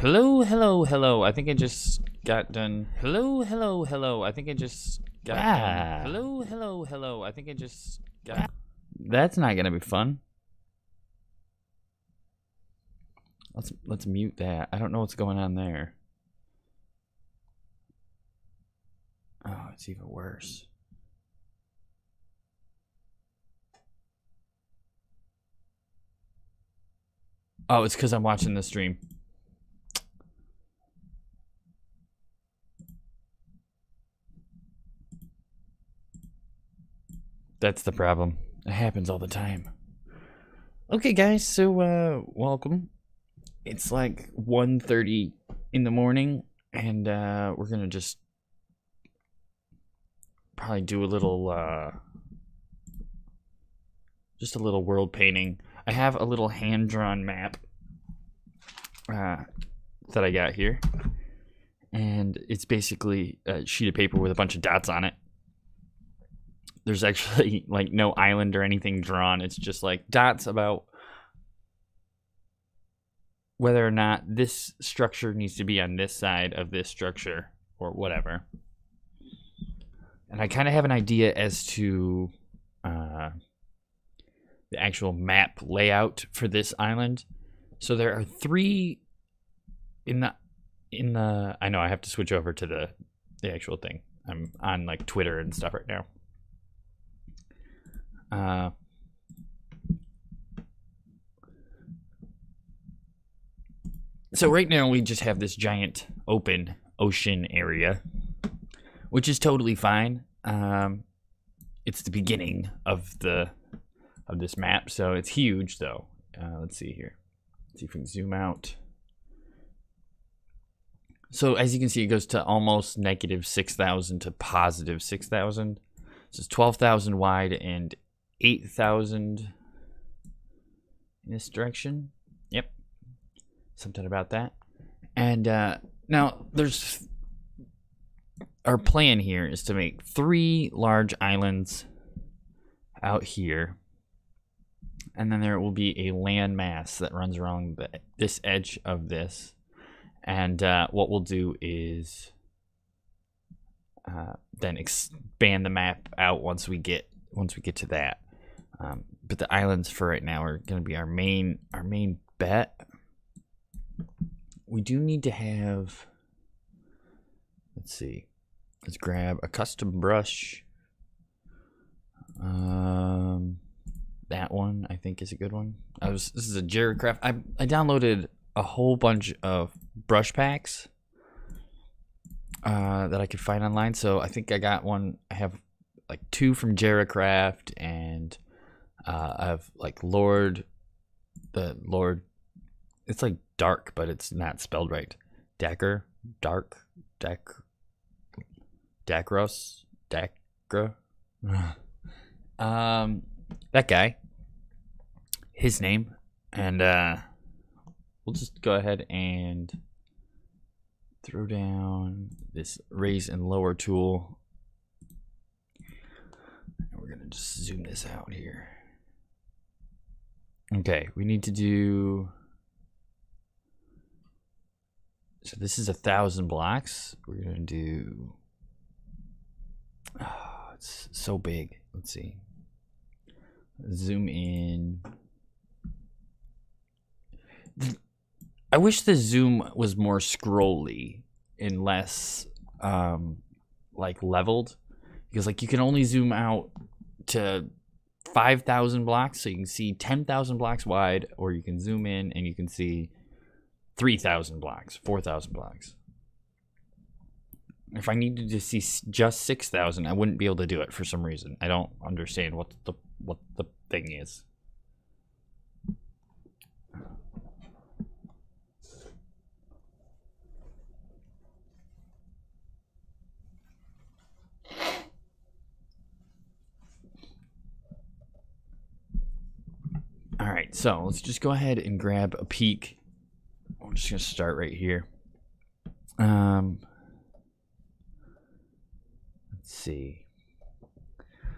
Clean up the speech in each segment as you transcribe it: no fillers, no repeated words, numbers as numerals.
Hello, hello, hello. I think I just got done. Hello, hello, hello. I think I just got done. Hello, hello, hello. I think I just got. That's not gonna be fun. Let's mute that. I don't know what's going on there. Oh, it's even worse. Oh, it's because I'm watching the stream. That's the problem. It happens all the time. Okay, guys, so welcome. It's like 1:30 in the morning, and we're gonna just probably do a little just a little world painting. I have a little hand-drawn map that I got here, and it's basically a sheet of paper with a bunch of dots on it. There's actually like no island or anything drawn. It's just like dots about whether or not this structure needs to be on this side of this structure or whatever. And I kind of have an idea as to the actual map layout for this island. So there are three in the I know I have to switch over to the actual thing. I'm on like Twitter and stuff right now. So right now we just have this giant open ocean area, which is totally fine. It's the beginning of this map, so it's huge though. Let's see here. Let's see if we can zoom out. So as you can see, it goes to almost negative 6,000 to positive 6,000. So it's 12,000 wide and 8,000 in this direction. Yep, something about that. And now there's our plan here is to make 3 large islands out here, and then there will be a land mass that runs around this edge of this. And what we'll do is then expand the map out once we get to that. But the islands for right now are going to be our main bet. We do need to have. Let's see. Let's grab a custom brush. That one I think is a good one. This is a Jerrycraft. I downloaded a whole bunch of brush packs that I could find online. So I think I got one. I have like 2 from Jerrycraft, and I have like Lord. It's like dark, but it's not spelled right. Dacros, Dacra. That guy. His name, and we'll just go ahead and throw down this raise and lower tool. And we're gonna just zoom this out here. Okay, we need to do. So this is 1,000 blocks. We're gonna do. Oh, it's so big. Let's see. Zoom in. I wish the zoom was more scrolly and less like leveled, because like you can only zoom out to 5,000 blocks, so you can see 10,000 blocks wide, or you can zoom in and you can see 3,000 blocks, 4,000 blocks. If I needed to see just 6,000, I wouldn't be able to do it for some reason. I don't understand what the thing is. All right, so let's just go ahead and grab a peek. I'm just gonna start right here. Let's see.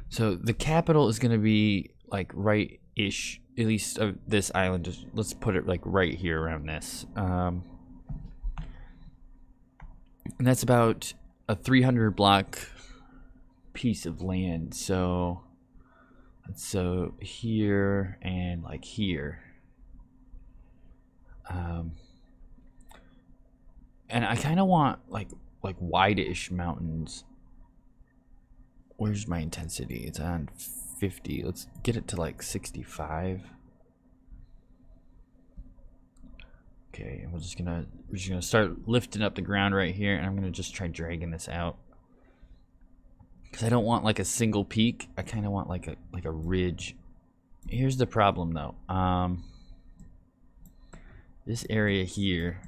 So the capital is gonna be like right-ish, at least of this island. Let's put it like right here around this. And that's about a 300 block piece of land. So here and like here. And I kind of want like wide-ish mountains. Where's my intensity? It's on 50. Let's get it to like 65. Okay, and we're just gonna start lifting up the ground right here, and I'm gonna just try dragging this out because I don't want like a single peak. I kind of want like a ridge. Here's the problem though. This area here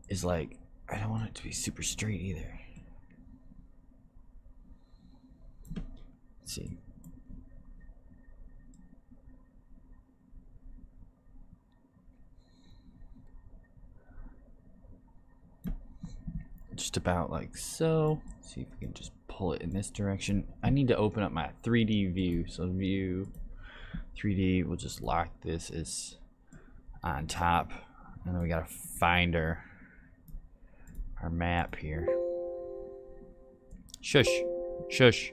is like, I don't want it to be super straight either. Let's see. Just about like so. Let's see if we can just pull it in this direction. I need to open up my 3D view. So view 3D, we'll just lock this as on top. And then we gotta find our map here. Shush. Shush.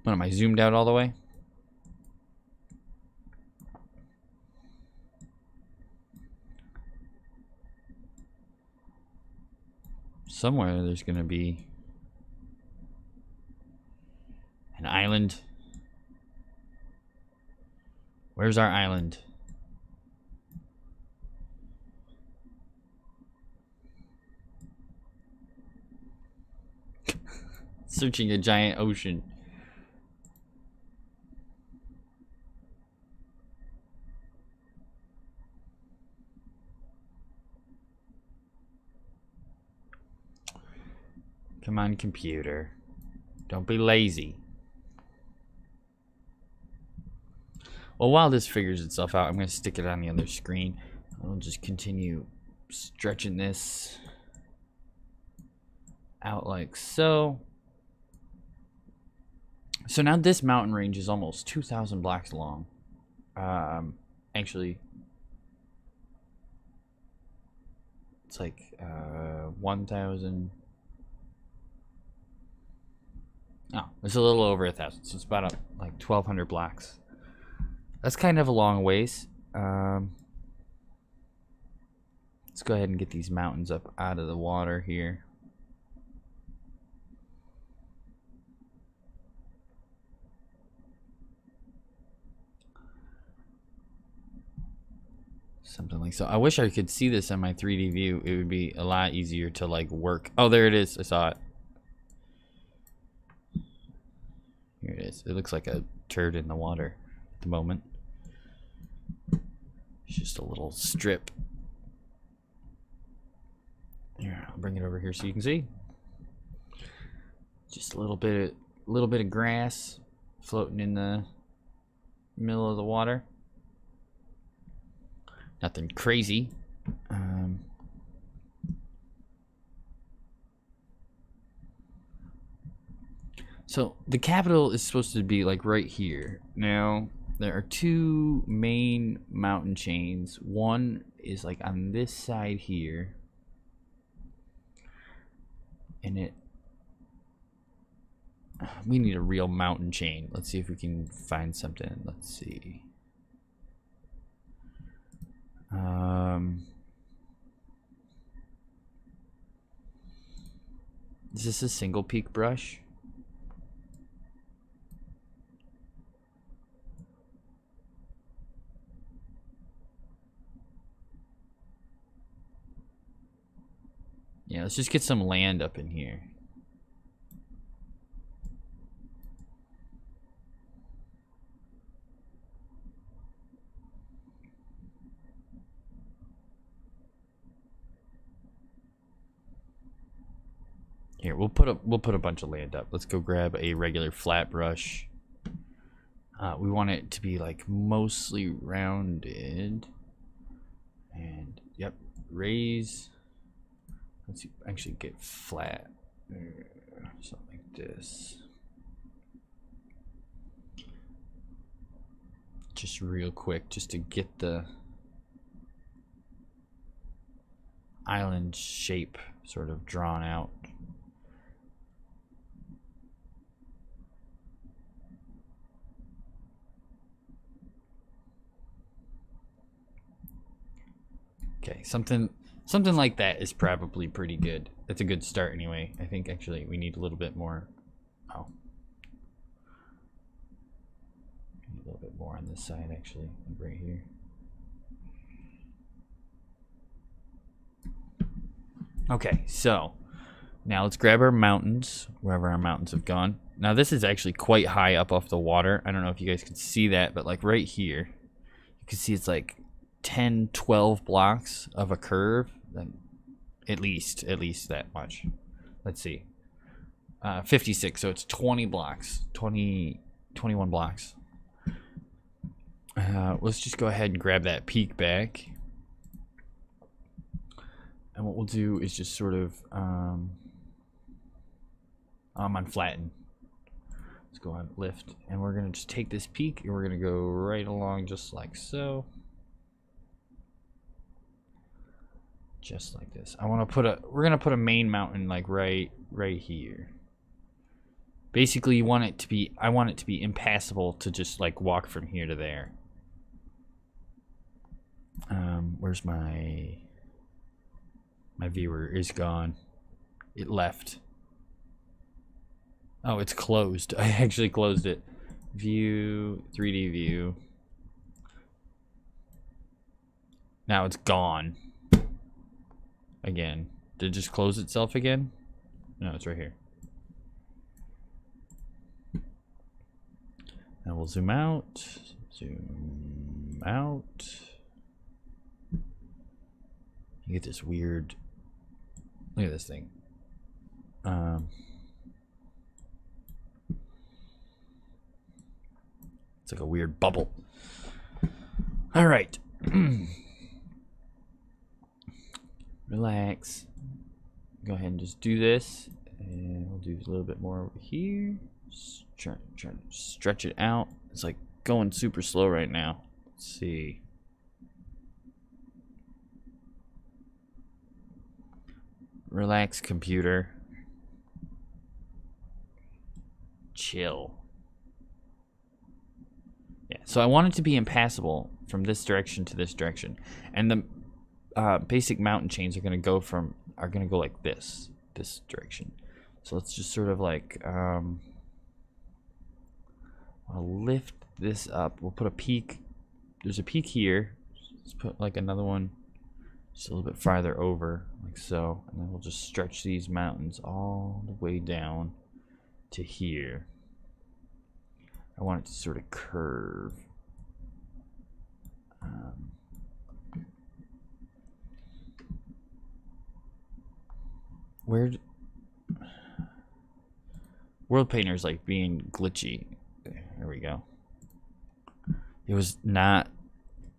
What, am I zoomed out all the way? Somewhere there's gonna be an island. Where's our island? Searching a giant ocean. Come on, computer. Don't be lazy. Well, while this figures itself out, I'm going to stick it on the other screen. I'll just continue stretching this out like so. So now this mountain range is almost 2,000 blocks long. Actually, it's like 1,000. Oh, it's a little over 1,000. So it's about like 1,200 blocks. That's kind of a long ways. Let's go ahead and get these mountains up out of the water here. Something like so. I wish I could see this on my 3D view. It would be a lot easier to like work. Oh, there it is. I saw it. Here it is. It looks like a turd in the water at the moment. It's just a little strip. Here, I'll bring it over here so you can see. Just a little bit of grass floating in the middle of the water. Nothing crazy. So the capital is supposed to be like right here. Now there are two main mountain chains. One is like on this side here, and we need a real mountain chain. Let's see if we can find something. Let's see. Is this a single peak brush? Yeah, let's just get some land up in here. Here, we'll put a bunch of land up. Let's go grab a regular flat brush. We want it to be like mostly rounded. And yep, raise. Let's actually get flat. Something like this. Just real quick, just to get the island shape sort of drawn out. Okay, something like that is probably pretty good. That's a good start anyway. I think actually we need a little bit more. Oh. A little bit more on this side actually, like right here. Okay, so now let's grab our mountains, wherever our mountains have gone. Now this is actually quite high up off the water. I don't know if you guys can see that, but like right here, you can see it's like 10, 12 blocks of a curve. At least that much. Let's see. 56, so it's 20 blocks. 21 blocks. Let's just go ahead and grab that peak back. And what we'll do is just sort of unflatten. Let's go on lift, and we're gonna just take this peak and we're gonna go right along just like so. Just like this. We're gonna put a main mountain like right here. Basically I want it to be impassable to just like walk from here to there. Where's my viewer is gone. It left. Oh, it's closed. I actually closed it. View, 3D view. Now it's gone. Again. Did it just close itself again? No, it's right here. Now we'll zoom out. Zoom out. You get this weird. Look at this thing. It's like a weird bubble. All right. Relax. Go ahead and just do this, and we'll do a little bit more over here. Try to stretch it out. It's like going super slow right now. Let's see. Relax, computer. Chill. Yeah, so I want it to be impassable from this direction to this direction, and the basic mountain chains are gonna go like this direction. So let's just sort of like I'll lift this up. We'll put a peak. There's a peak here. Let's put like another one just a little bit farther over, like so, and then we'll just stretch these mountains all the way down to here. I want it to sort of curve. World Painter's like being glitchy. There we go. It was not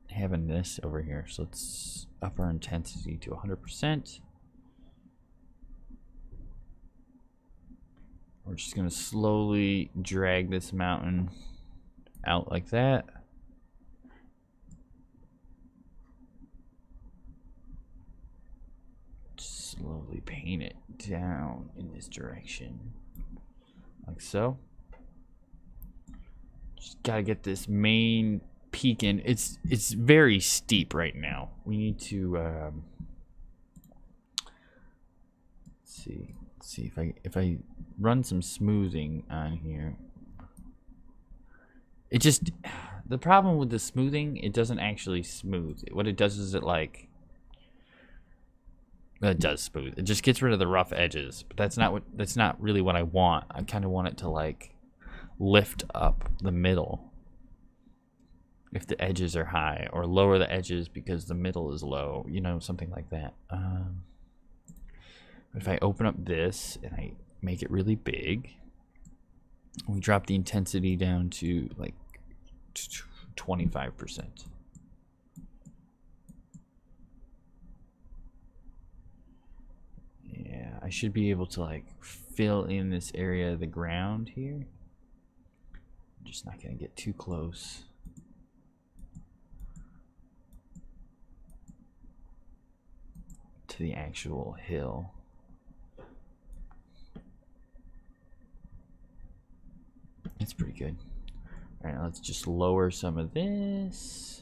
having this over here, so let's up our intensity to 100%. We're just gonna slowly drag this mountain out like that. Slowly paint it down in this direction, like so. Just gotta get this main peak in. It's very steep right now. We need to let's see if I run some smoothing on here. It just, the problem with the smoothing, it doesn't actually smooth. What it does is it does smooth. It just gets rid of the rough edges, but that's not really what I want. I kind of want it to like lift up the middle if the edges are high, or lower the edges because the middle is low, you know, something like that. But if I open up this and I make it really big, we drop the intensity down to like 25%. Yeah, I should be able to like fill in this area of the ground here. I'm just not gonna get too close. to the actual hill. It's pretty good. All right, let's just lower some of this.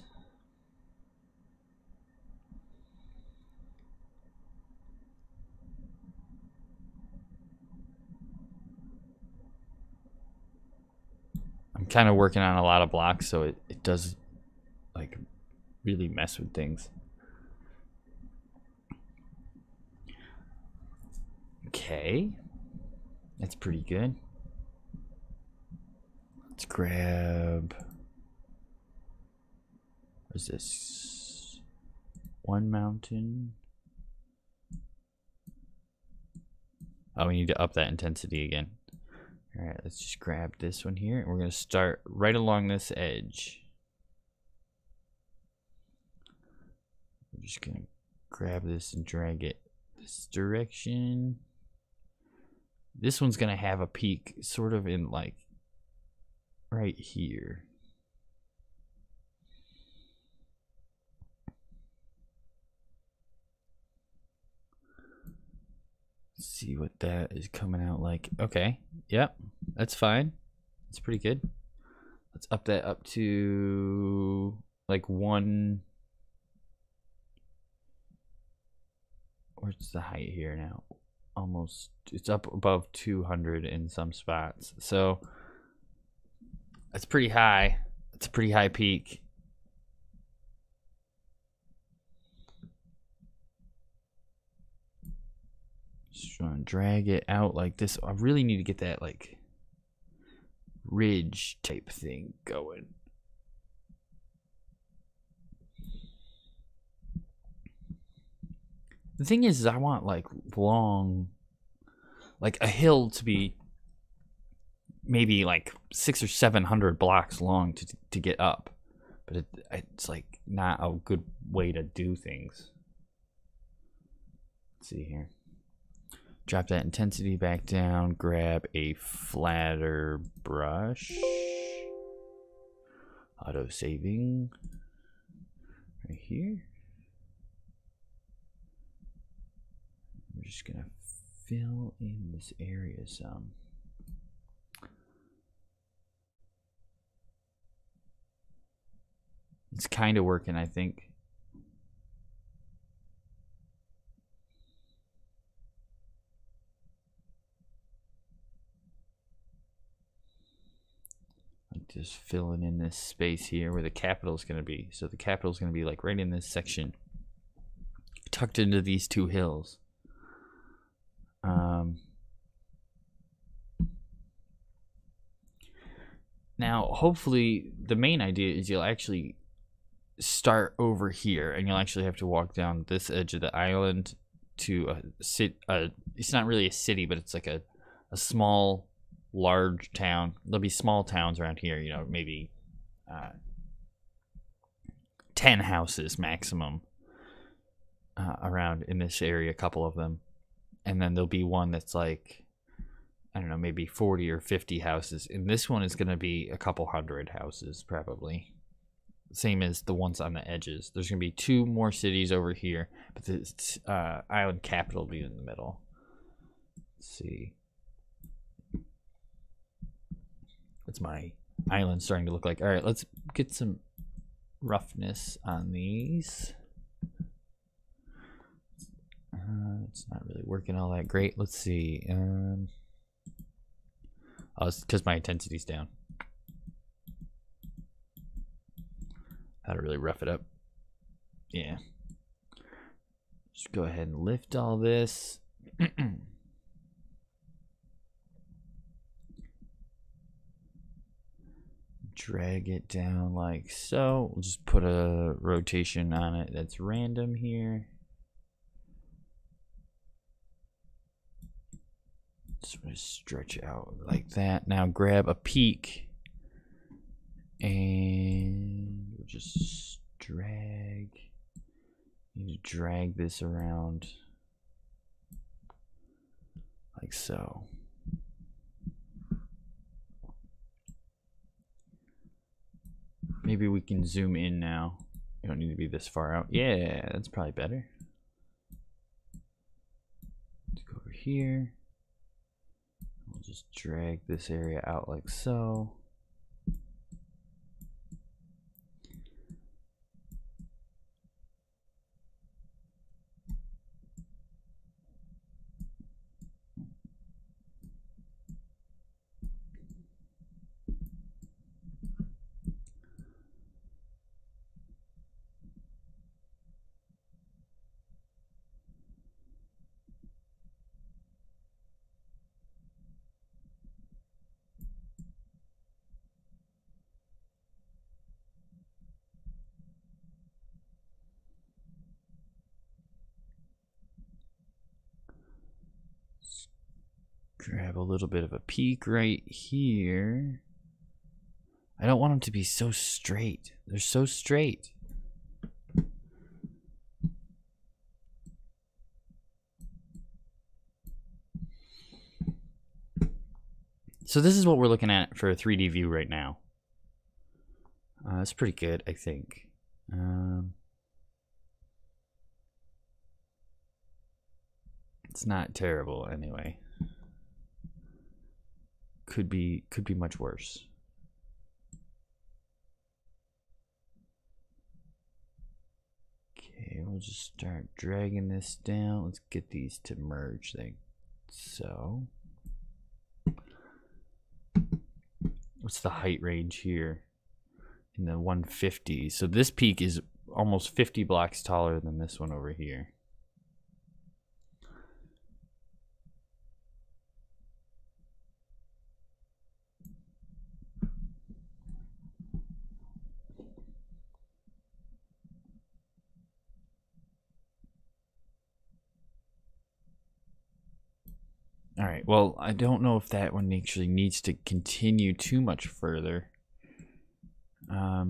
I'm kind of working on a lot of blocks, so it does like really mess with things. Okay, that's pretty good. Let's grab, what's this? One mountain. Oh, we need to up that intensity again. All right, let's just grab this one here, and we're gonna start right along this edge. I'm just gonna grab this and drag it this direction. This one's gonna have a peak sort of in like right here. See what that is coming out like. Okay, yep, that's fine. That's pretty good. Let's up that up to like one. What's the height here now? Almost, it's up above 200 in some spots. So that's pretty high. It's a pretty high peak. Just trying to drag it out like this. I really need to get that like ridge type thing going. The thing is I want like long, like a hill to be maybe like 600 or 700 blocks long to get up, but it's like not a good way to do things. Let's see here. Drop that intensity back down, grab a flatter brush. Auto saving right here. We're just gonna fill in this area some. It's kind of working, I think. Just filling in this space here where the capital is going to be. So the capital is going to be like right in this section, tucked into these two hills. Now, hopefully, the main idea is you'll actually start over here, and you'll actually have to walk down this edge of the island to a city. It's not really a city, but it's like a small, large town. There'll be small towns around here, you know, maybe 10 houses maximum around in this area, a couple of them. And then there'll be one that's like, I don't know, maybe 40 or 50 houses. And this one is going to be a couple hundred houses, probably. Same as the ones on the edges. There's going to be 2 more cities over here, but the island capital will be in the middle. Let's see. What's my island starting to look like? All right, let's get some roughness on these. It's not really working all that great. Let's see. Oh, it's because my intensity's down. How to really rough it up. Yeah. Just go ahead and lift all this. Drag it down like so. We'll just put a rotation on it that's random here. Just going to stretch out like that. Now grab a peak and we'll just drag. You need to drag this around like so. Maybe we can zoom in now. You don't need to be this far out. Yeah, that's probably better. here. We'll just drag this area out like so. Grab a little bit of a peak right here. I don't want them to be so straight. They're so straight. So this is what we're looking at for a 3D view right now. It's pretty good, I think. It's not terrible anyway. Could be much worse. Okay, we'll just start dragging this down. Let's get these to merge like so. What's the height range here? In the 150. So this peak is almost 50 blocks taller than this one over here. All right, well, I don't know if that one actually needs to continue too much further. I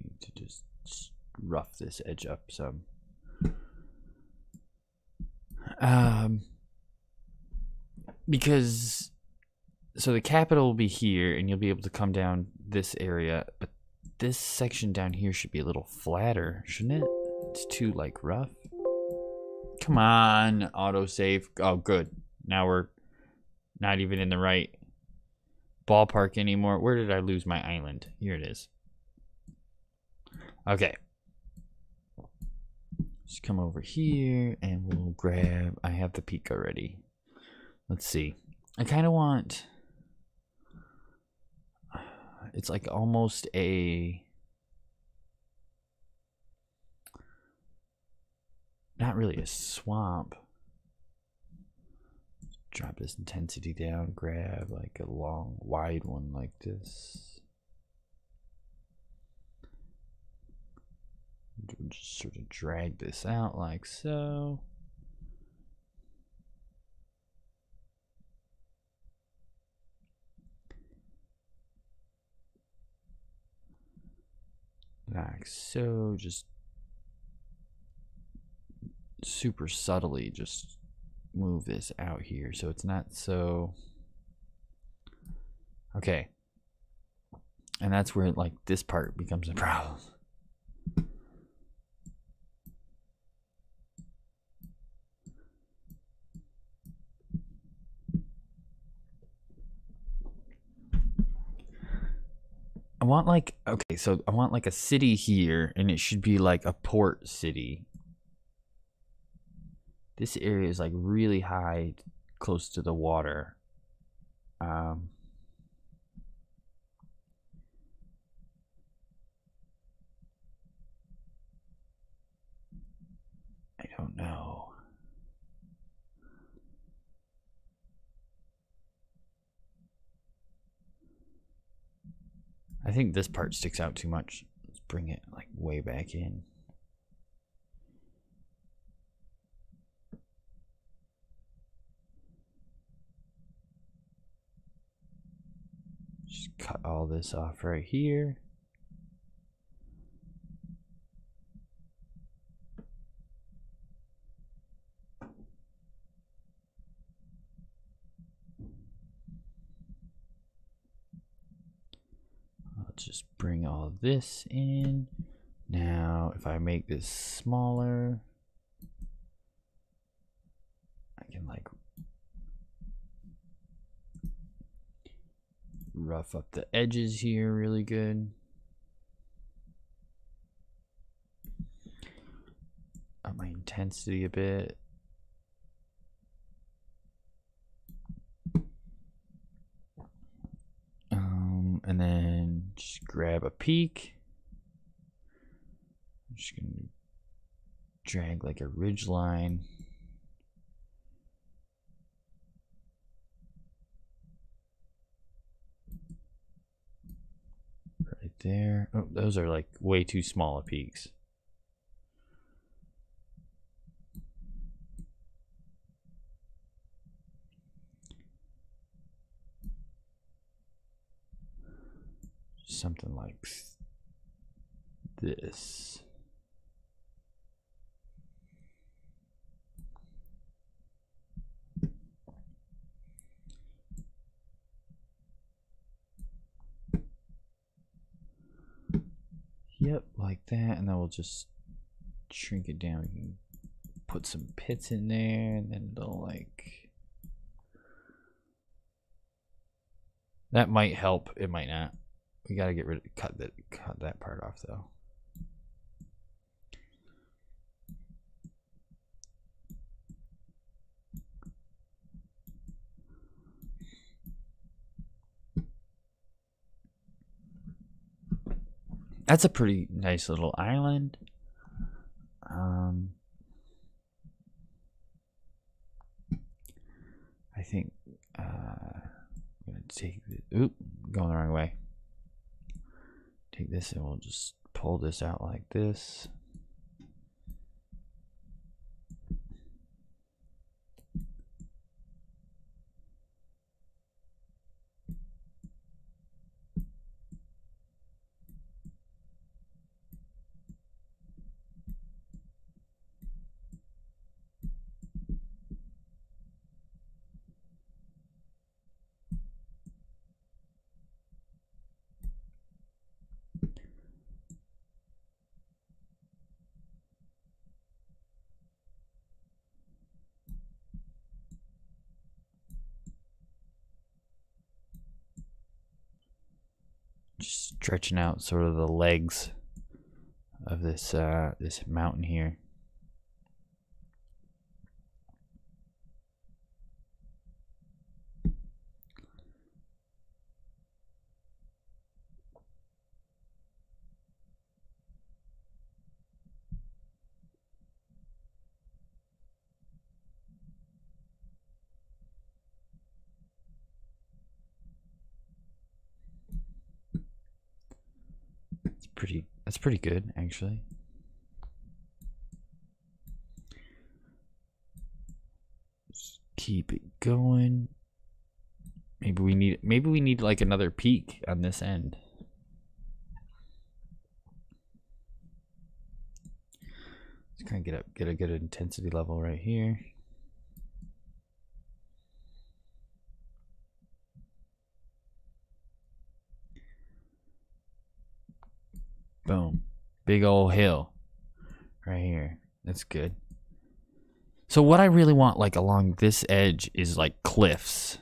need to just rough this edge up some. Because, so the capital will be here, and you'll be able to come down this area, but this section down here should be a little flatter, shouldn't it? It's too, like, rough. Come on, autosave. Oh, good. Now we're not even in the right ballpark anymore. Where did I lose my island? Here it is. Okay. Just come over here, and we'll grab... I have the peak already. Let's see. I kind of want... It's like almost a... Not really a swamp. Drop this intensity down, grab like a long, wide one like this. We'll just sort of drag this out like so. Like so, just super subtly just move this out here so it's not so okay. And that's where like this part becomes a problem. I want like, okay, so I want like a city here, and it should be like a port city. This area is like really high, close to the water. I don't know. I think this part sticks out too much. Let's bring it like way back in. Just cut all this off right here. I'll just bring all this in. Now, if I make this smaller, I can like rough up the edges here really good. Up my intensity a bit. And then just grab a peak. I'm just gonna drag like a ridge line. Right there. Oh, those are like way too small peaks. Something like this. Yep, like that, and then we'll just shrink it down. We can put some pits in there, and then they'll like. That might help. It might not. We gotta get rid of cut that part off though. That's a pretty nice little island. I think I'm gonna take the, oop, going the wrong way. Take this and we'll just pull this out like this. Just stretching out sort of the legs of this this mountain here. That's pretty good actually. Just keep it going. Maybe we need like another peak on this end. Let's kind of get a good intensity level right here. Boom. Big old hill right here. That's good. So what I really want like along this edge is like cliffs.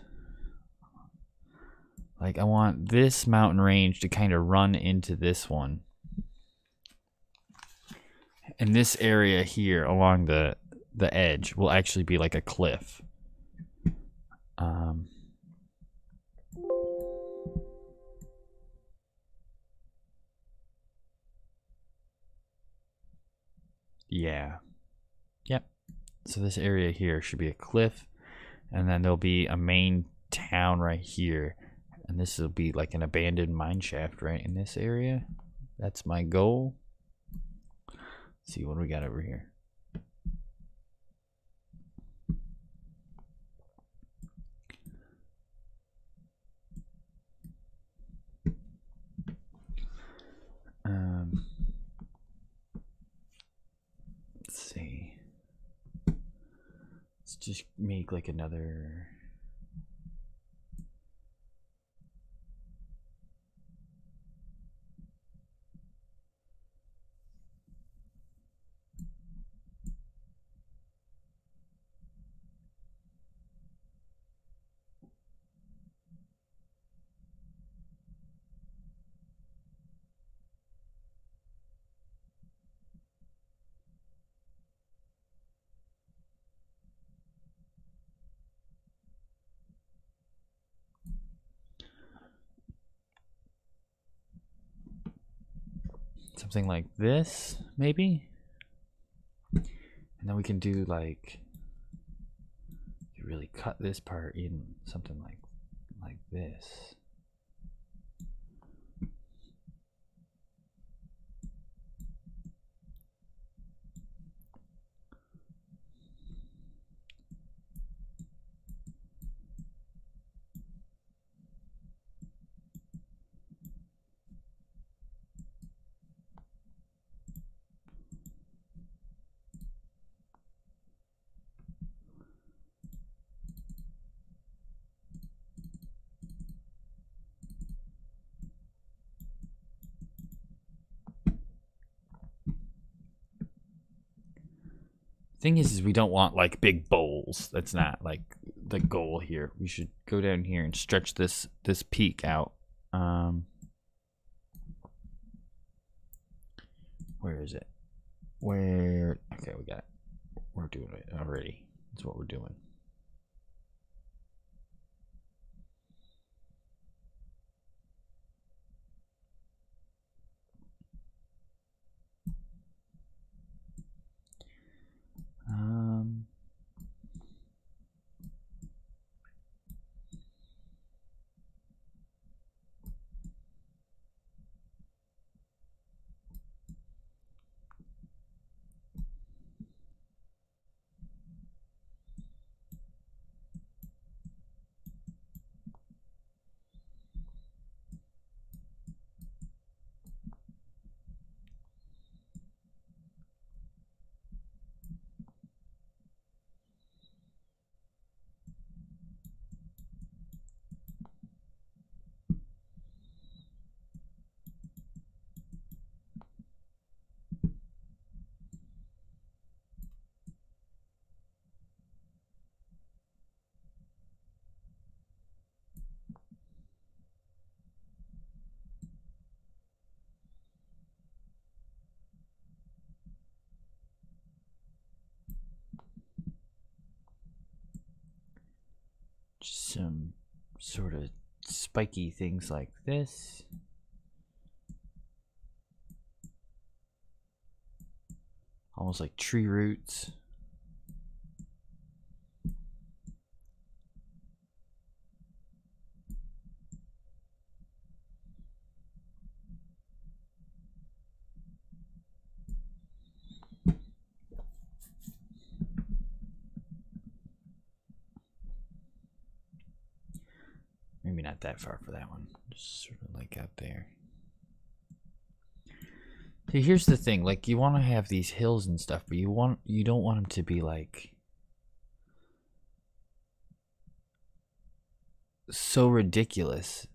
Like I want this mountain range to kind of run into this one. And this area here along the edge will actually be like a cliff. Yeah. Yep. So this area here should be a cliff, and then there'll be a main town right here, and this will be like an abandoned mine shaft right in this area. That's my goal. Let's see what we got over here. Let's see. Let's just make like another. something like this, maybe. And then we can do like, you really cut this part in something like this. Thing is we don't want like big bowls. That's not like the goal here. We should go down here and stretch this peak out. Where is it? Where? Okay, we got it. We're doing it already. That's what we're doing. Just some sort of spiky things like this. Almost like tree roots. Maybe not that far for that one. Just sort of like out there. See, here's the thing. Like, you want to have these hills and stuff, but you don't want them to be like so ridiculous.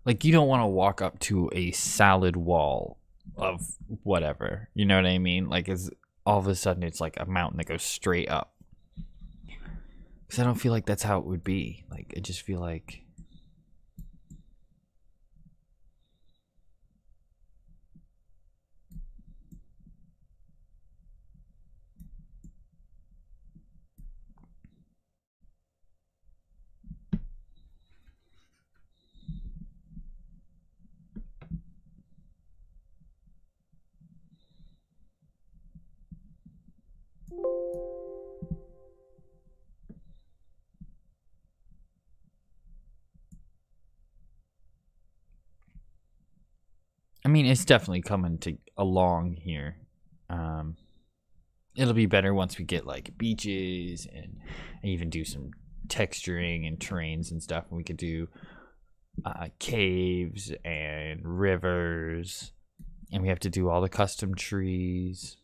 Like, you don't want to walk up to a solid wall of whatever. You know what I mean? Like, it's all of a sudden it's like a mountain that goes straight up. Because I don't feel like that's how it would be. Like, I just feel like I mean, it's definitely coming along here. It'll be better once we get like beaches and even do some texturing and terrains and stuff. And we could do caves and rivers, and we have to do all the custom trees.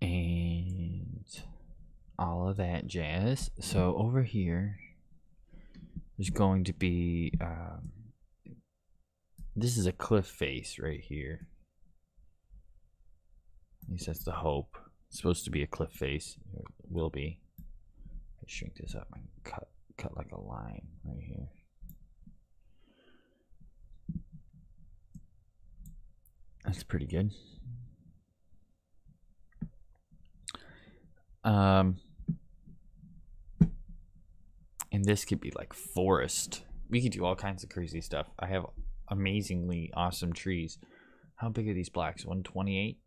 And all of that jazz. So over here there's going to be this is a cliff face right here. At least that's the hope. It's supposed to be a cliff face. It will be. I shrink this up and cut like a line right here. That's pretty good. And this could be like forest. We could do all kinds of crazy stuff. I have amazingly awesome trees. How big are these blocks? 128?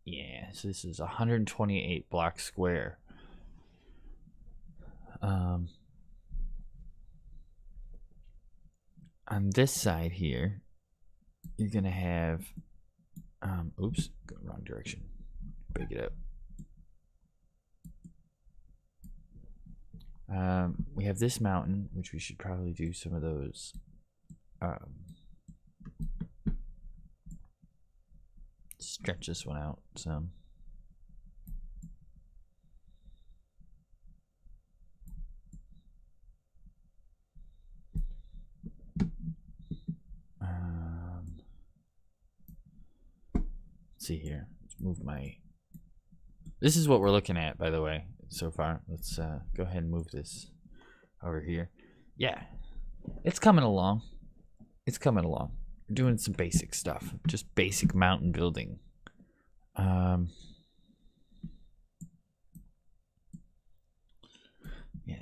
Yeah, so this is 128 block square. On this side here, you're gonna have oops, go wrong direction. Break it up. We have this mountain, which we should probably do some of those stretch this one out some. Let's see here. Let's move my. This is what we're looking at, by the way, so far. Let's go ahead and move this over here. Yeah, it's coming along. It's coming along. We're doing some basic stuff, just basic mountain building. Yeah,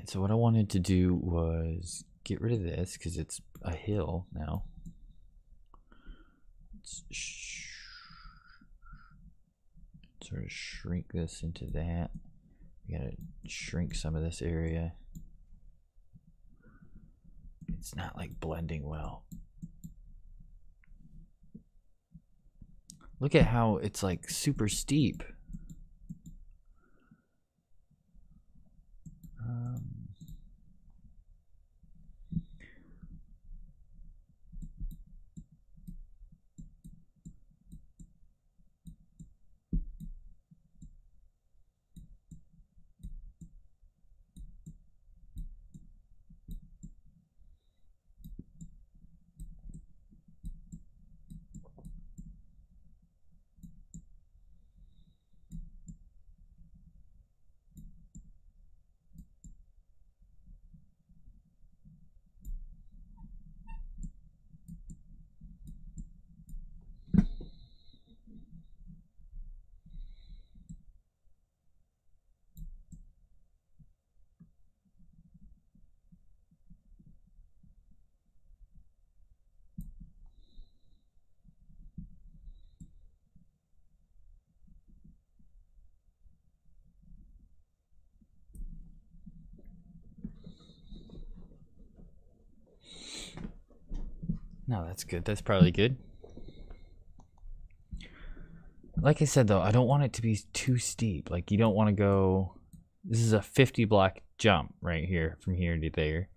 so what I wanted to do was get rid of this because it's a hill now. Let's sort of shrink this into that. We gotta shrink some of this area. It's not like blending well. Look at how it's like super steep. No, that's good. That's probably good. Like I said, though, I don't want it to be too steep. Like, you don't want to go... This is a 50 block jump right here, from here to there.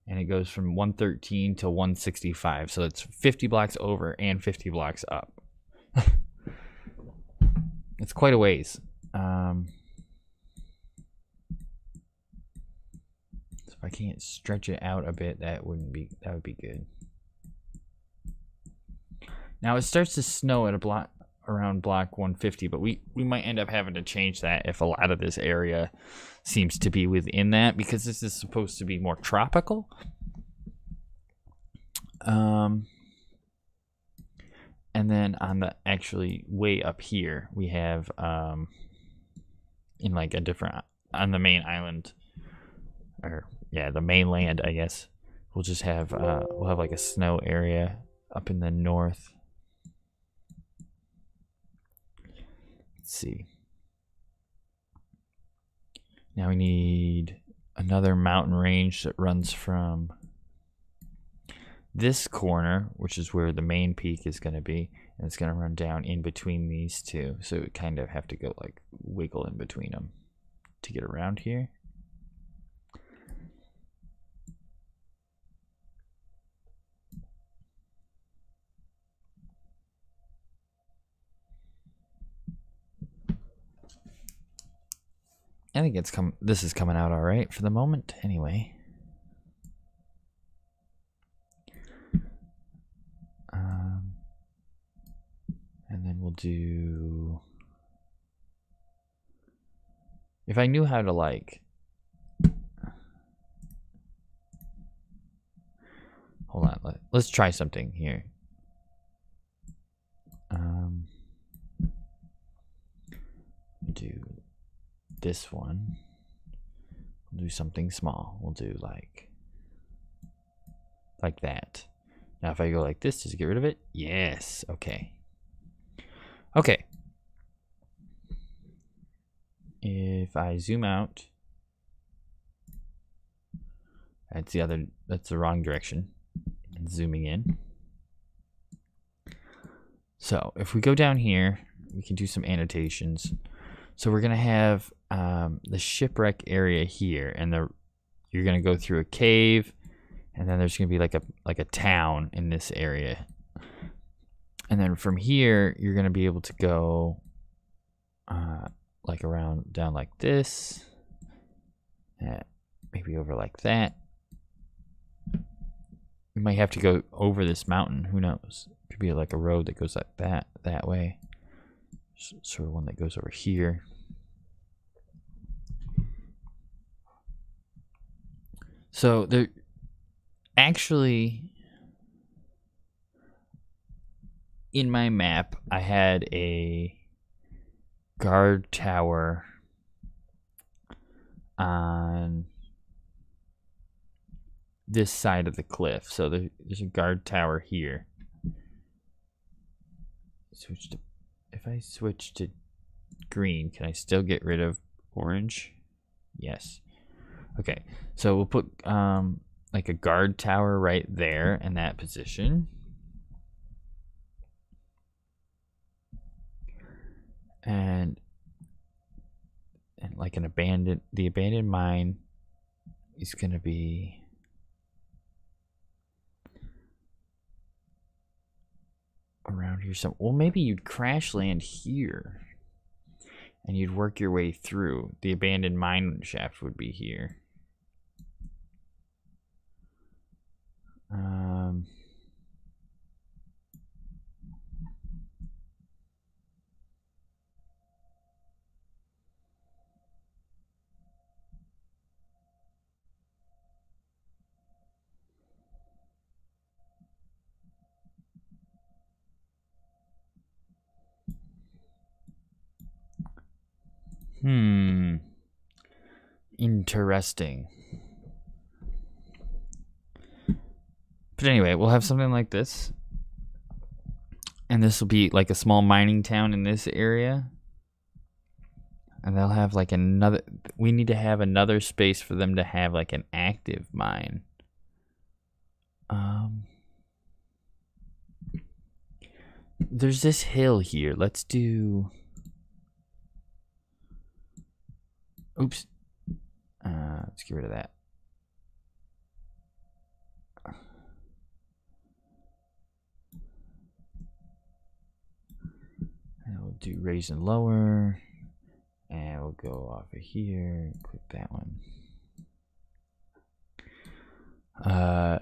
And it goes from 113 to 165. So it's 50 blocks over and 50 blocks up. It's quite a ways. So if I can't stretch it out a bit, that would be good. Now it starts to snow at a block around block 150, but we might end up having to change that if a lot of this area seems to be within that, because this is supposed to be more tropical. And then on the actually way up here, we have in like a different, on the main island, or yeah, the mainland, I guess, we'll just have we'll have like a snow area up in the north. Let's see. Now we need another mountain range that runs from this corner, which is where the main peak is going to be, and it's going to run down in between these two. So we kind of have to go like wiggle in between them to get around here. I think this is coming out all right for the moment anyway. And then we'll do, if I knew how to like, hold on, let's try something here. Do this one. We'll do something small. We'll do like that. Now if I go like this, does it get rid of it? Yes. Okay. Okay. If I zoom out, that's the wrong direction. Zooming in. So if we go down here, we can do some annotations. So we're gonna have the shipwreck area here, and you're gonna go through a cave, and then there's gonna be like a town in this area, and then from here you're gonna be able to go like around down like this, maybe over like that. You might have to go over this mountain. Who knows? Could be like a road that goes like that way. Sort of one that goes over here. So there actually, in my map, I had a guard tower on this side of the cliff. So there's a guard tower here. If I switch to green, can I still get rid of orange? Yes. Okay, so we'll put like a guard tower right there in that position. And like the abandoned mine is gonna be around here. Well, maybe you'd crash land here and you'd work your way through. The abandoned mine shaft would be here. Interesting. But anyway, we'll have something like this. And this will be like a small mining town in this area. And they'll have like we need to have another space for them to have like an active mine. There's this hill here. Let's do... Oops. Let's get rid of that. And we'll do raise and lower. And we'll go off of here. Click that one.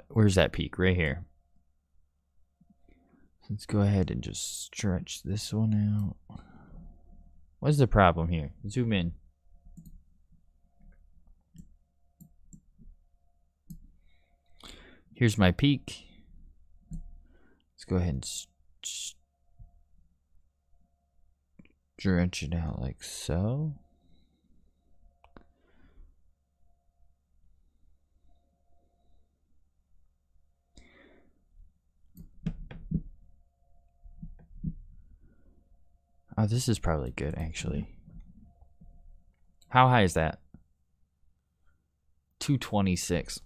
Where's that peak? Right here. Let's go ahead and just stretch this one out. What's the problem here? Zoom in. Here's my peak. Let's go ahead and stretch it out like so. Oh, this is probably good, actually. How high is that? 226.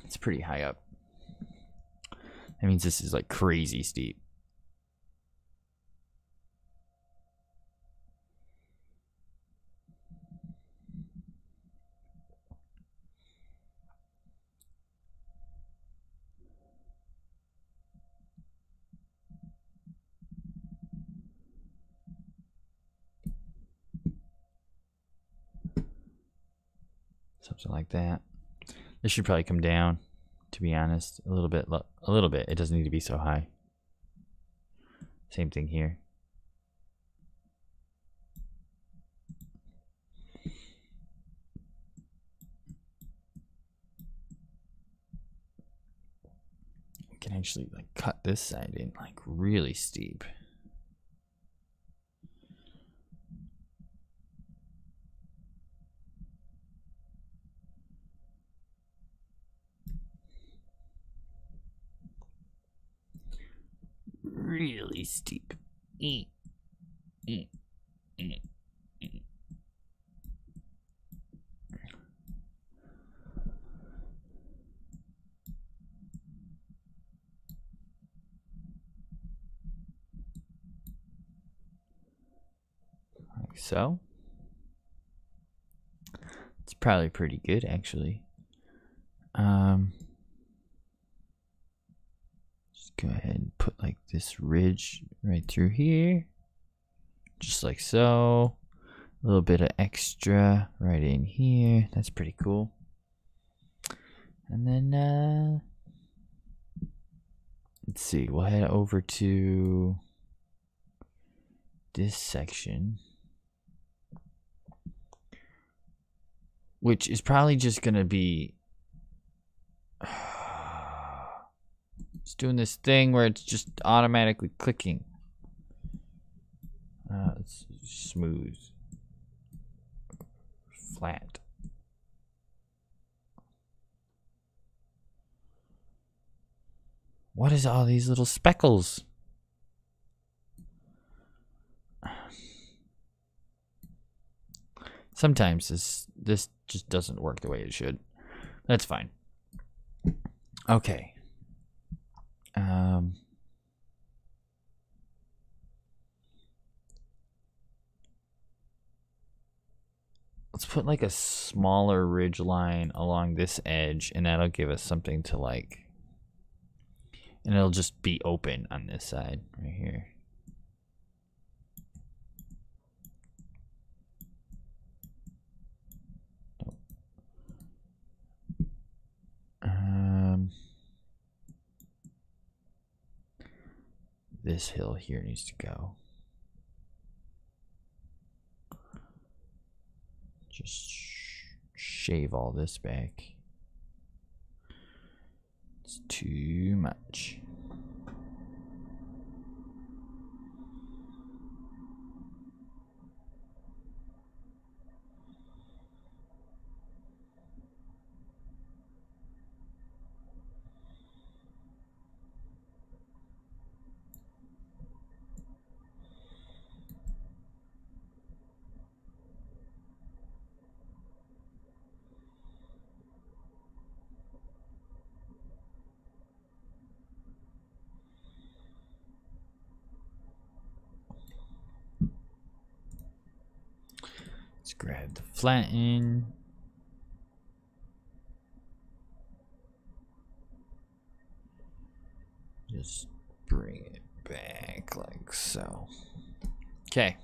It's pretty high up. That means this is like crazy steep. Something like that. This should probably come down, to be honest, a little bit. It doesn't need to be so high. Same thing here. We can actually like cut this side in like really steep. really steep. Like so. It's probably pretty good, actually. Just go ahead and put like this ridge right through here, just like so. A little bit of extra right in here. That's pretty cool. And then let's see, we'll head over to this section, which is probably just gonna be it's doing this thing where it's just automatically clicking. It's smooth, flat. What is all these little speckles? Sometimes this just doesn't work the way it should. That's fine. Okay. Let's put like a smaller ridge line along this edge, and that'll give us something to like, and it'll just be open on this side right here. This hill here needs to go. Just shave all this back. It's too much. Let's grab the flatten. Just bring it back like so. Okay.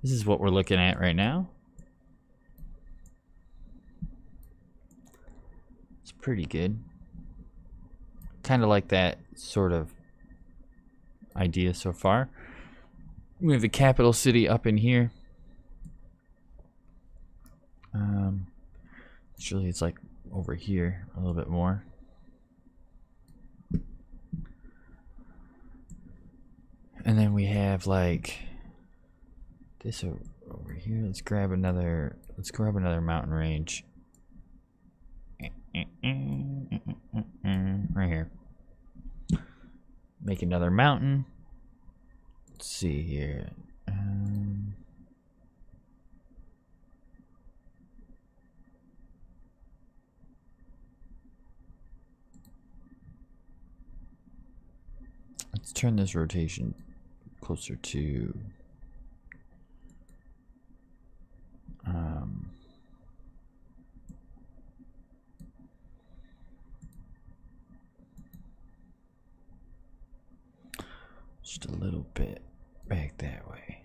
This is what we're looking at right now. It's pretty good. Kind of like that sort of idea so far. We have the capital city up in here. Actually, it's like over here a little bit more. And then we have like this over here. Let's grab another mountain range. Right here. Make another mountain. Let's see here. Let's turn this rotation closer to just a little bit back that way.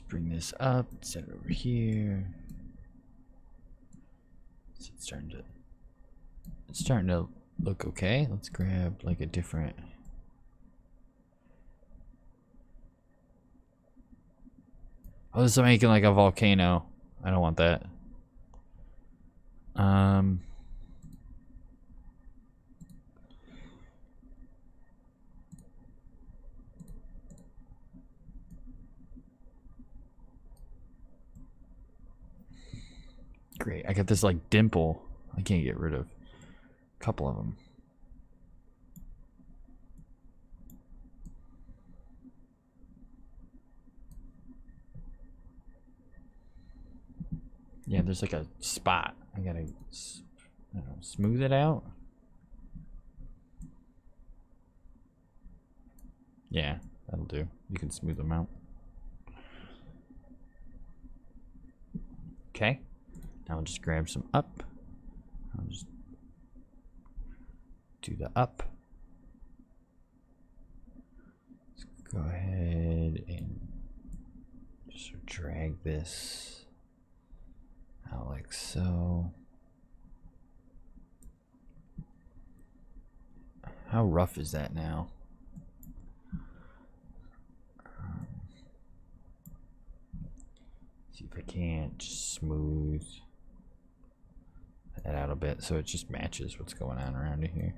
Bring this up, set it over here. So it's starting to look okay. Let's grab like a different. Oh, this is making like a volcano. I don't want that. Great. I got this like dimple. I can't get rid of a couple of them. Yeah, there's like a spot. I gotta, I don't know, smooth it out. Yeah, that'll do. You can smooth them out. Okay. Now I'll just grab some up. I'll just do the up. Let's go ahead and just drag this out like so. How rough is that now? See if I can't just smooth that out a bit so it just matches what's going on around here.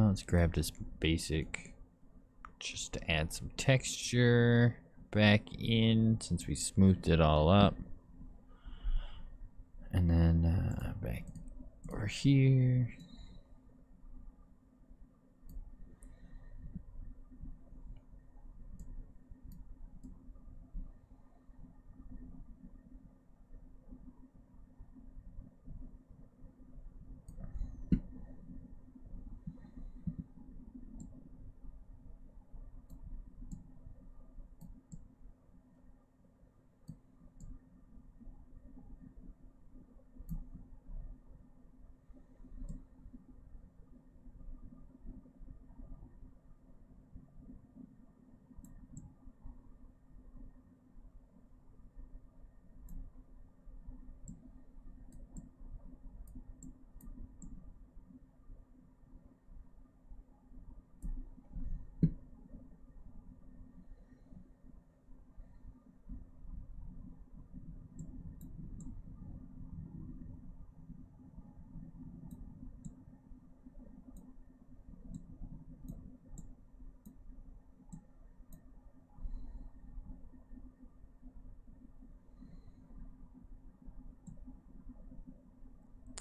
Let's grab this basic just to add some texture back in since we smoothed it all up. And then back over here.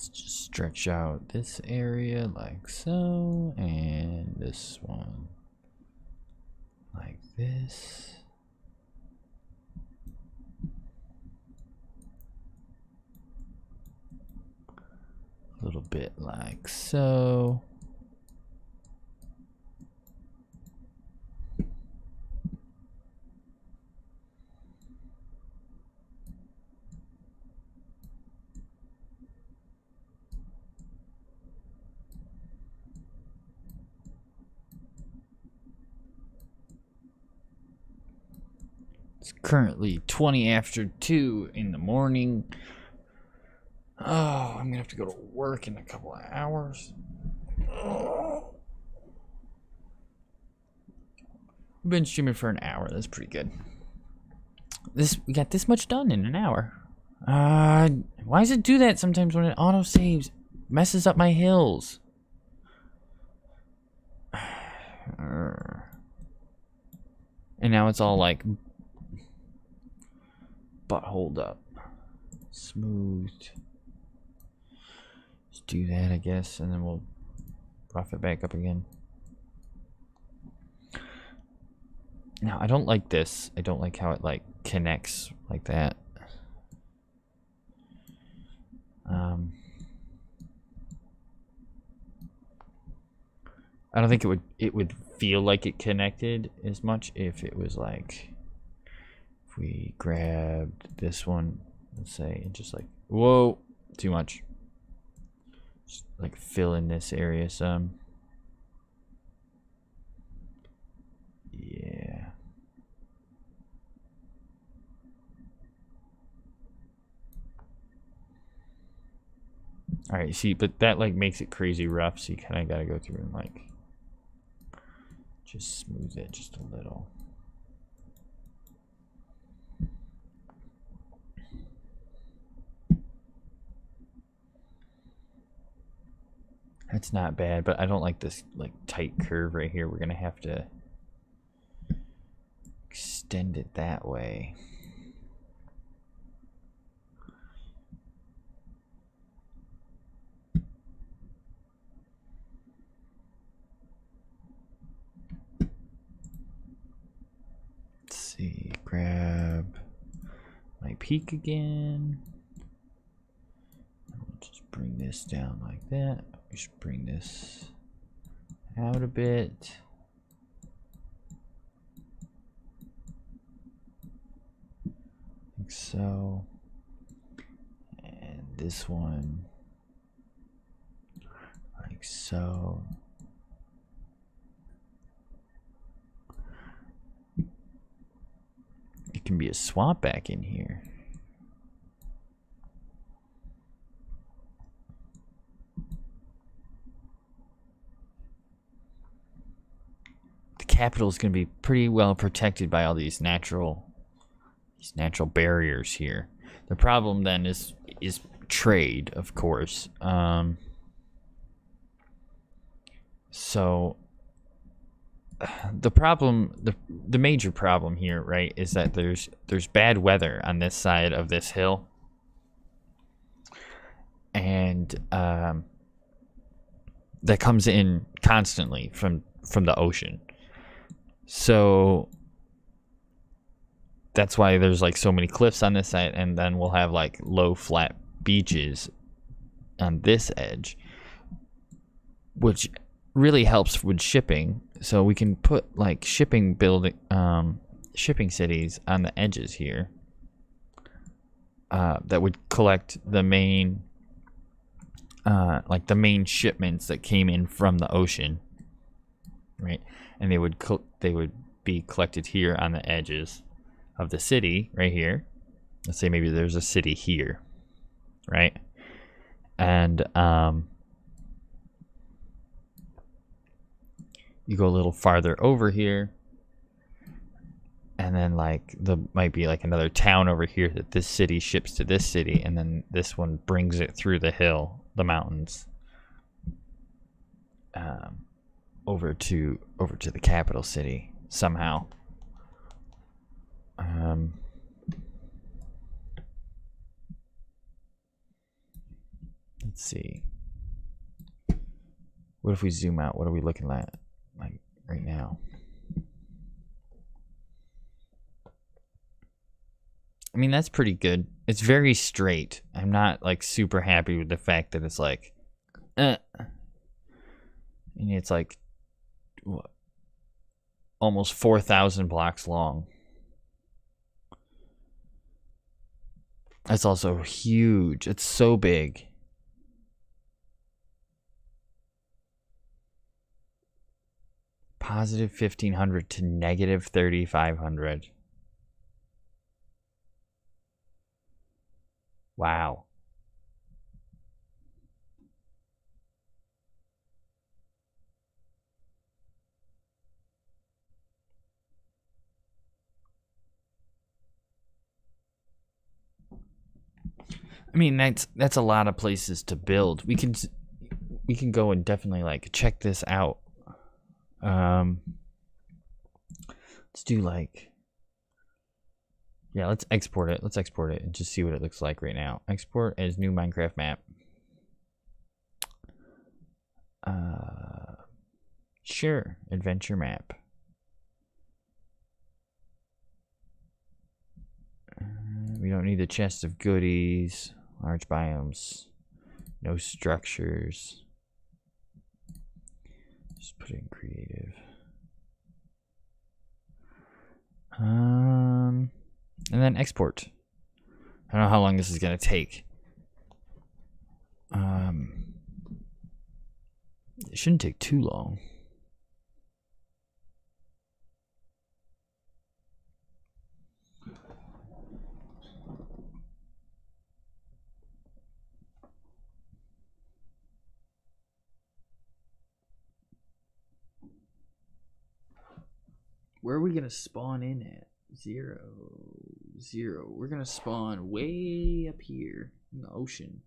Let's just stretch out this area like so, and this one like this. A little bit like so. It's currently 20 after 2 in the morning. Oh, I'm gonna have to go to work in a couple of hours. Oh. We've been streaming for an hour. That's pretty good. We got this much done in an hour. Why does it do that sometimes when it auto saves? Messes up my hills. And now it's all like buttholed up. Smoothed. Just do that, I guess, and then we'll rough it back up again. Now, I don't like this. I don't like how it like connects like that. I don't think it would feel like it connected as much if it was like, if we grabbed this one, let's say, and just like, whoa, too much. Just like fill in this area some. Yeah. All right, see, but that like makes it crazy rough, so you kind of got to go through and like just smooth it just a little. That's not bad, but I don't like this like tight curve right here. We're gonna have to extend it that way. Let's see, grab my peak again. We'll just bring this down like that. We should bring this out a bit. Like so. And this one like so. It can be a swamp back in here. The capital is going to be pretty well protected by all these natural barriers here. The problem then is trade, of course. So the problem, the major problem here, right, is that there's bad weather on this side of this hill, and that comes in constantly from the ocean. So that's why there's like so many cliffs on this side, and then we'll have like low flat beaches on this edge, which really helps with shipping. So we can put like shipping cities on the edges here that would collect the main like the main shipments that came in from the ocean, right? And they would be collected here on the edges of the city right here. Let's say maybe there's a city here, right? And you go a little farther over here, and then like there might be like another town over here that this city ships to this city, and then this one brings it through the hill, the mountains, over to the capital city somehow. Let's see. What if we zoom out? What are we looking at like right now? I mean, that's pretty good. It's very straight. I'm not like super happy with the fact that it's like and it's like what, almost 4,000 blocks long. That's also huge. It's so big. Positive 1,500 to negative 3,500. Wow. I mean, that's a lot of places to build. We can go and definitely like check this out. Let's do like, yeah, let's export it. Let's export it and just see what it looks like right now. Export as new Minecraft map. Sure, adventure map. We don't need the chest of goodies. Large biomes. No structures. Just put it in creative. And then export. I don't know how long this is gonna take. It shouldn't take too long. Where are we gonna spawn in at? 0, 0. We're gonna spawn way up here in the ocean.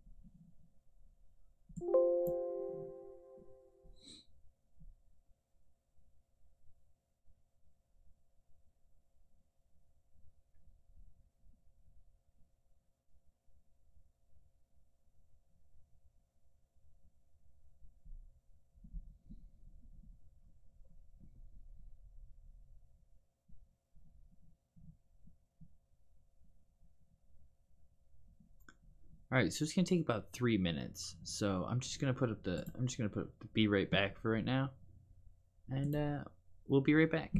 All right, so it's gonna take about 3 minutes. So I'm just gonna put up the be right back for right now, and we'll be right back.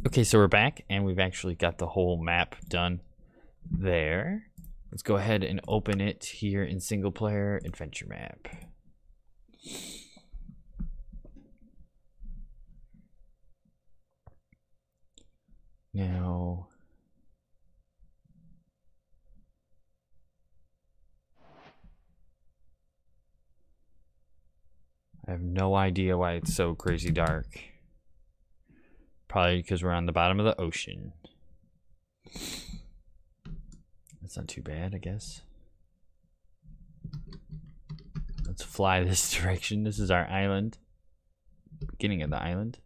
Okay, so we're back, and we've actually got the whole map done there. Let's go ahead and open it here in single player adventure map. Now, I have no idea why it's so crazy dark. Probably because we're on the bottom of the ocean. That's not too bad, I guess. Let's fly this direction. This is our island. Beginning of the island.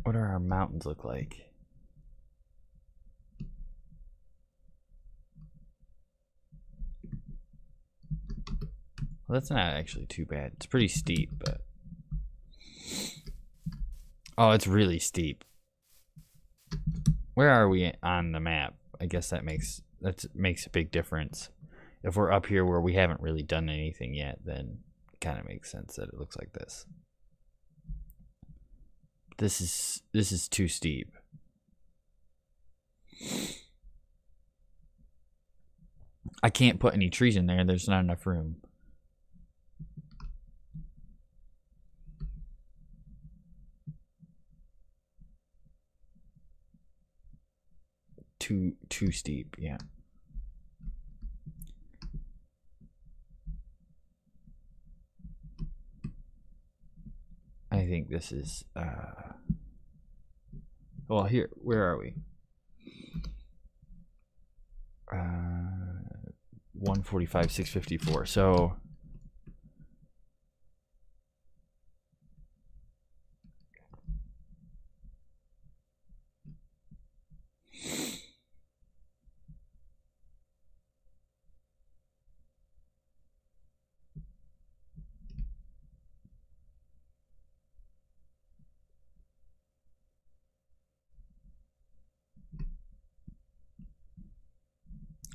What do our mountains look like? Well, that's not actually too bad. It's pretty steep, but... Oh, it's really steep. Where are we on the map? I guess that makes a big difference. If we're up here where we haven't really done anything yet, then it kind of makes sense that it looks like this. This is too steep. I can't put any trees in there. There's not enough room. Too steep, yeah. I think this is well, here, where are we? 145, 654. So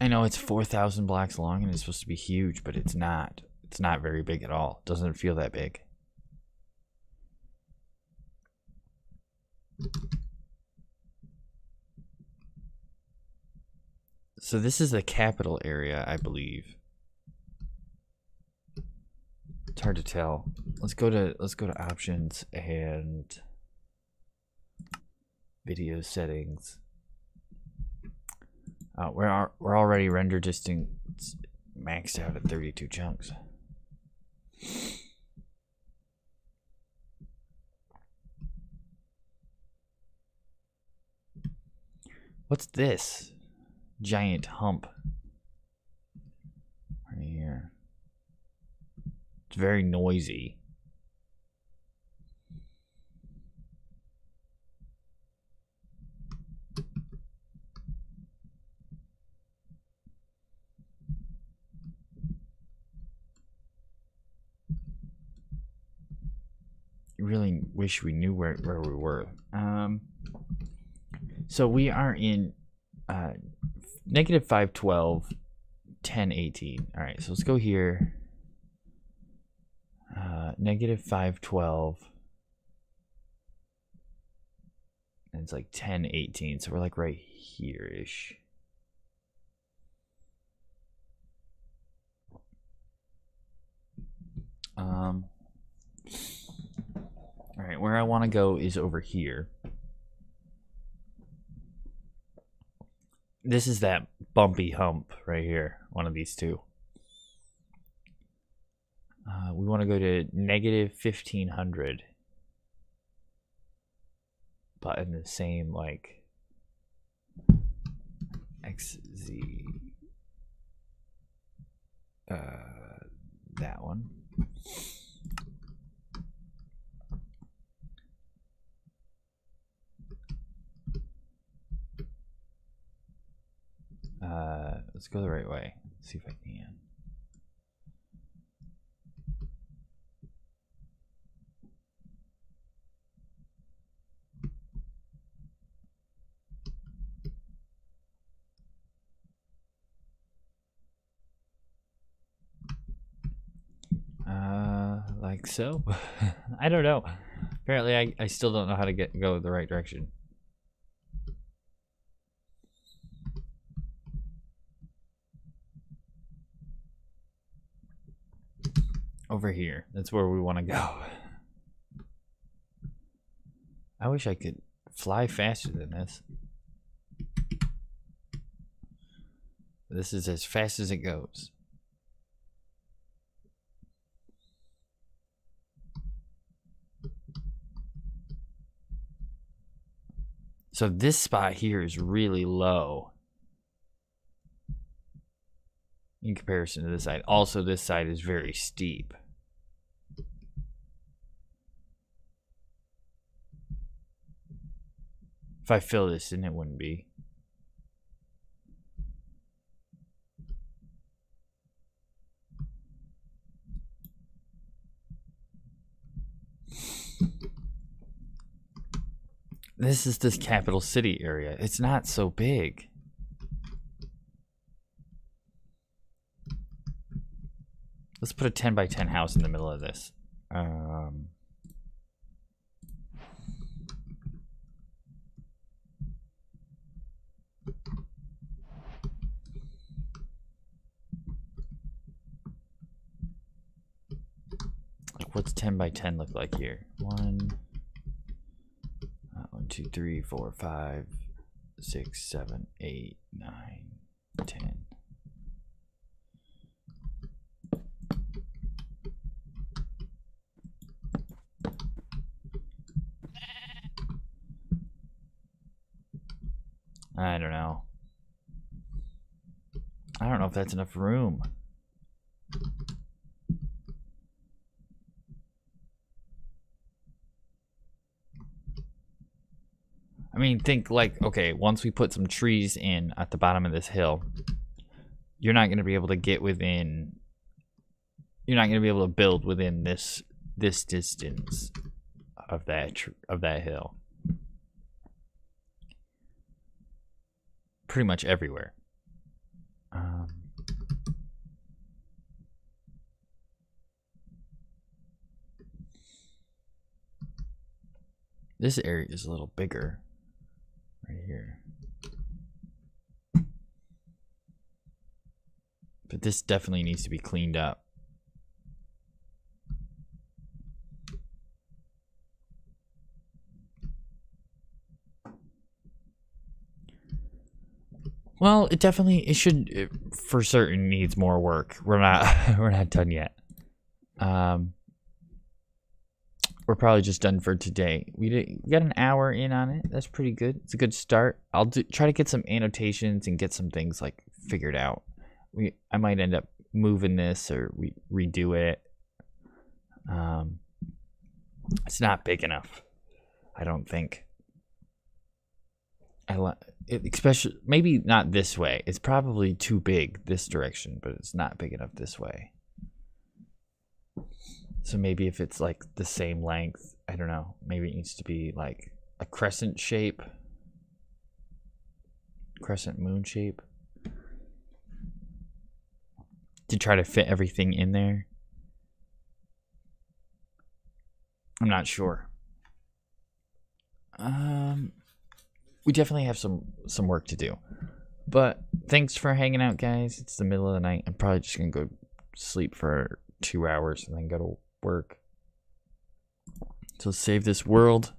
I know it's 4,000 blocks long and it's supposed to be huge, but it's not. It's not very big at all. It doesn't feel that big. So this is the capital area, I believe. It's hard to tell. Let's go to options and video settings. We're already render distance maxed out at 32 chunks. What's this? Giant hump. Right here. It's very noisy. Really wish we knew where we were. So we are in negative 512, 1018. All right, so let's go here. Negative 512. And it's like 1018, so we're like right here-ish. All right, where I want to go is over here. This is that bumpy hump right here, one of these two. We want to go to negative 1500. But in the same, like, XZ. That one. Let's go the right way. Let's see if I can. Like so. I don't know. Apparently I still don't know how to go the right direction. Over here. That's where we want to go. I wish I could fly faster than this. This is as fast as it goes. So this spot here is really low in comparison to this side. Also, this side is very steep. If I fill this in, it wouldn't be. This is this capital city area. It's not so big. Let's put a 10 by 10 house in the middle of this. What's 10 by 10 look like here? 1, 2, 3, 4, 5, 6, 7, 8, 9, 10. I don't know. I don't know if that's enough room. I mean, think like, okay, once we put some trees in at the bottom of this hill, you're not going to be able to get within, you're not going to be able to build within this distance of that hill. Pretty much everywhere. This area is a little bigger right here. But this definitely needs to be cleaned up. Well, it should for certain needs more work. We're not done yet. We're probably just done for today. We got an hour in on it. That's pretty good. It's a good start. I'll try to get some annotations and get some things like figured out. I might end up moving this or redo it. It's not big enough, I don't think. Especially maybe not this way. It's probably too big this direction, but it's not big enough this way. So maybe if it's like the same length, I don't know. Maybe it needs to be like a crescent shape, crescent moon shape, to try to fit everything in there. I'm not sure. We definitely have some work to do. But thanks for hanging out, guys. It's the middle of the night. I'm probably just gonna go sleep for 2 hours and then go to work. So save this world.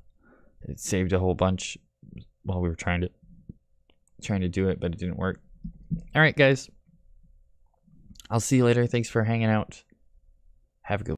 It saved a whole bunch while we were trying to do it, but it didn't work. All right, guys. I'll see you later. Thanks for hanging out. Have a good one.